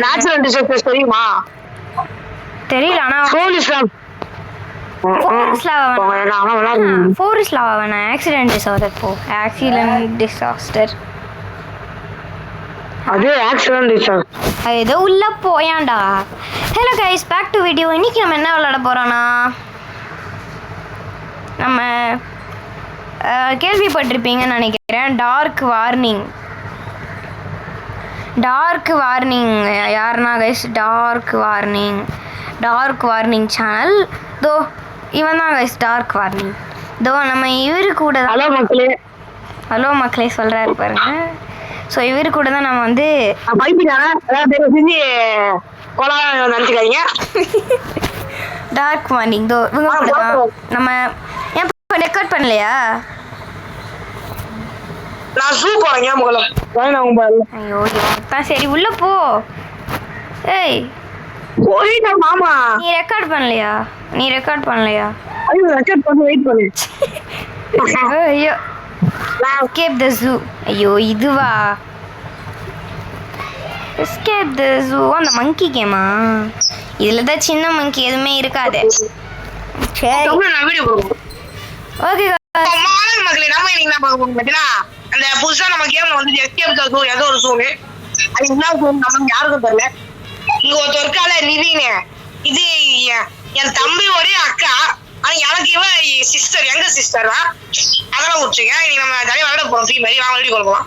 Natural disasters தெரியுமா? தெரியல. ஆனா ஃபோரஸ்ட் லாவா வேணாம். ஆக்சிடென்ட் டிசாஸ்டர் அது ஆக்சிடென்ட் டிசாஸ்டர். ஏதோ உள்ள போயாண்டா. Hello guys, back to video. இன்னைக்கு நம்ம என்ன விளையாட போறோம்னா, நம்ம கேள்விப்பட்டிருப்பீங்கன்னு நினைக்கிறேன், டார்க் வார்னிங். யாருன்னா கைஸ், டார்க் வார்னிங் சேனல். தோ இவன் தான் கைஸ், டார்க் வார்னிங். தோ நம்ம இவரு கூட ஹலோ மக்களே சொல்றாரு பாருங்க. ஸோ இவரு கூட தான் நம்ம வந்து டார்க் வார்னிங். தோ இவங்க கூட தான் நம்ம ஏன் ரெக்கார்ட் பண்ணலையா? ஐயோ சரி உள்ள போ. ஏய் மாமா, நீ ரெக்கார்ட் பண்ணலையா? ஐயோ எஸ்கேப் தி ஜூ. ஐயோ இதுவா எஸ்கேப் தி ஜூ? அந்த மங்கி கேமா? இதுல தான் சின்ன மங்கி எதுவுமே இருக்காது. சரி ஓகே மக்களே, நம்ம இன்னைக்கு என்ன பார்க்க போறோம் பார்த்தீங்கன்னா, அந்த புதுசா நம்ம கேம்ல வந்து எஸ்கேப் தி ஜூ ஏதோ ஒரு ஜூ. அது என்ன ஜூ நமக்கு யாருக்கும் தெரியல. இங்க ஒருத்தர் இருக்கால நிவின்னு, இது என் தம்பியோடைய அக்கா. ஆனா எனக்கு இவ சிஸ்டர், எங்க சிஸ்டர் தான். அதெல்லாம் முடிச்சுங்க. இன்னைக்கு நம்ம ஜாலியா விளையாட போறோம். ஃப்ரீ மாதிரி வாங்க வீடியோ கொடுக்கலாம்.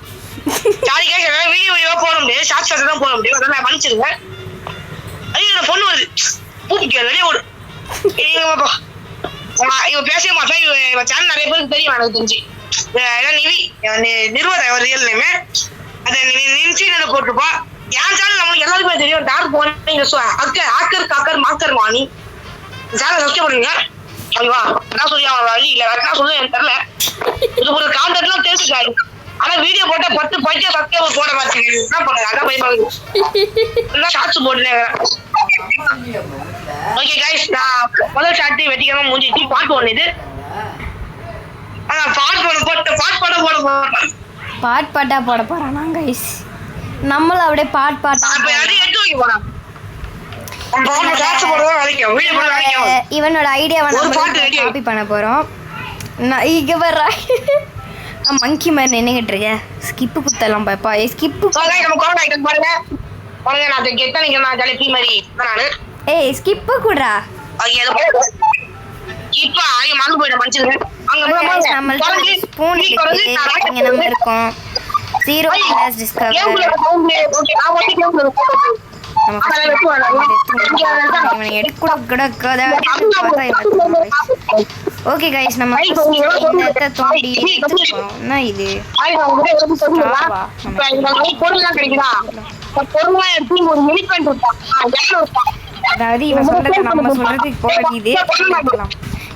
ஜாலியா வீடியோ போட முடியாது, ஷார்ட் தான் போட முடியும். அதெல்லாம் மன்னிச்சிருங்க. ஐயோ பொண்ணு வருது, பூப்பிக்க வெளியே ஓடு. இவ பேசவே மாட்டேன். இவ சேனல் நிறைய பேருக்கு தெரியும் எனக்கு தெரிஞ்சு. நிவி நிறுவன ரியல் நேமு. அதை நினைச்சு போட்டுப்பா. என் சேனல் நம்மளுக்கு எல்லாருக்குமே தெரியும். டார்க் வார்னிங் ஆக்கர் மாக்கர் வாணி சேனல் சப்ஸ்கிரைப் பண்ணுங்க. அதுவா நான் சொல்லி அவன் வழி இல்லை, வேற என்ன சொல்ல எனக்கு தெரியல. இது ஒரு கான்டென்ட்லாம் தெரிஞ்சுக்காரு. ஆனா வீடியோ போட்டா 10 பைசா சப்ஸ்கிரைபர் போட மாட்டேங்க. என்ன பண்ணுங்க? அதான் பயமாகுது. ஷார்ட்ஸ் போட்டுனேன். ஓகே கைஸ், நான் முதல் ஷார்ட் வெட்டிக்காம முடிஞ்சிச்சு. பாட்டு ஒன்று இது. ஆனா பாட்டா போட போறானா கைஸ்? நம்மளும் அப்படியே பாட்டா இவனோட ஐடியாவை காப்பி பண்ண போறோம். இங்க வர்ற மங்கி மாதிரி நின்னுகிட்டு இருக்க. ஸ்கிப்பு குத்தலாம் பாப்பா. ஸ்கிப்பு ஏய் ஸ்கிப்பு குடுறா. ஸ்பூன் இங்க நம்ம இருக்கோம். 0 டிஸ்கவர் ஓகே கைஸ், நம்ம தோண்டி இது அதாவது இவன் சொல்றது நம்ம சொல்றதுக்கு போகிறது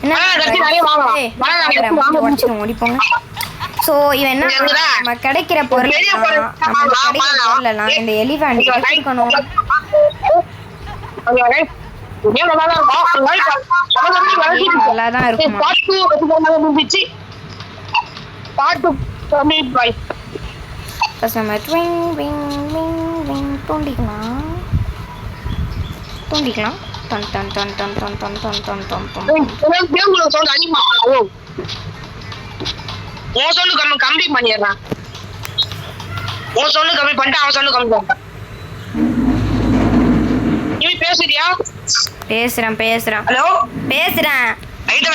என்ன முடிப்போங்க. ஸோ இவன் என்ன, நம்ம கிடைக்கிற பொருள்லாம் இந்த எலிஃபண்ட் எடுக்கணும். நல்லா தான் இருக்கும். நம்ம தூண்டிக்கலாம். டன் டன் டன் டன் டன் டன் டன் டன் டன் டன். உன் சொல்லு கம்மி பண்ணிடுறான். உன் சொல்லு கம்மி பண்ணிட்டு அவன் சொல்லு கம்மி பண்ணிட்டான். நீ பேசுறியா? பேசுறேன். ஹலோ பேசுறேன். இது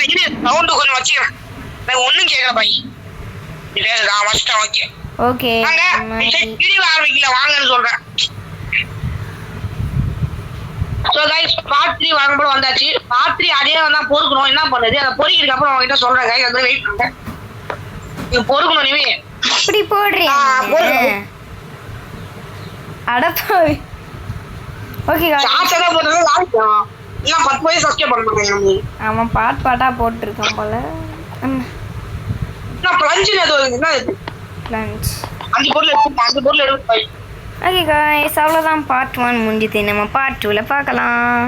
சவுண்ட் கொஞ்சம் வச்சுக்கிறேன். நான் ஒண்ணும் கேட்கல பாய். நான் வச்சிட்டேன். ஓகே ஓகே வீடியோ ஆரம்பிக்கல வாங்கன்னு சொல்றேன். ஸோ கைஸ், பார்ட் 3 வாங்கும்போது வந்தாச்சு. பார்ட் 3 அதே வந்து பொறுக்கணும். என்ன பண்ணுது அதை பொறுக்கிறதுக்கு அப்புறம் அவங்ககிட்ட சொல்றேன். கைஸ் வந்து வெயிட் பண்ணுங்க. நீங்க பொறுக்கணும். நிவி இப்படி போடுறீங்க? அடப்பாவி. ஓகே சாச்சதா போடுறது லாஸ்ட். இல்ல 10 பைசா சப்ஸ்கிரைப் பண்ணுங்க. அவன் பாட்டா போட்டுருக்கான் போல. நான் பிளஞ்ச் ஏதோ என்ன இது? பிளஞ்ச் அந்த பொருள் எடுத்து ஓகே கைஸ், அவ்வளோதான். பார்ட் 1 முடிஞ்சுது. நம்ம பார்ட் 2ல பார்க்கலாம்.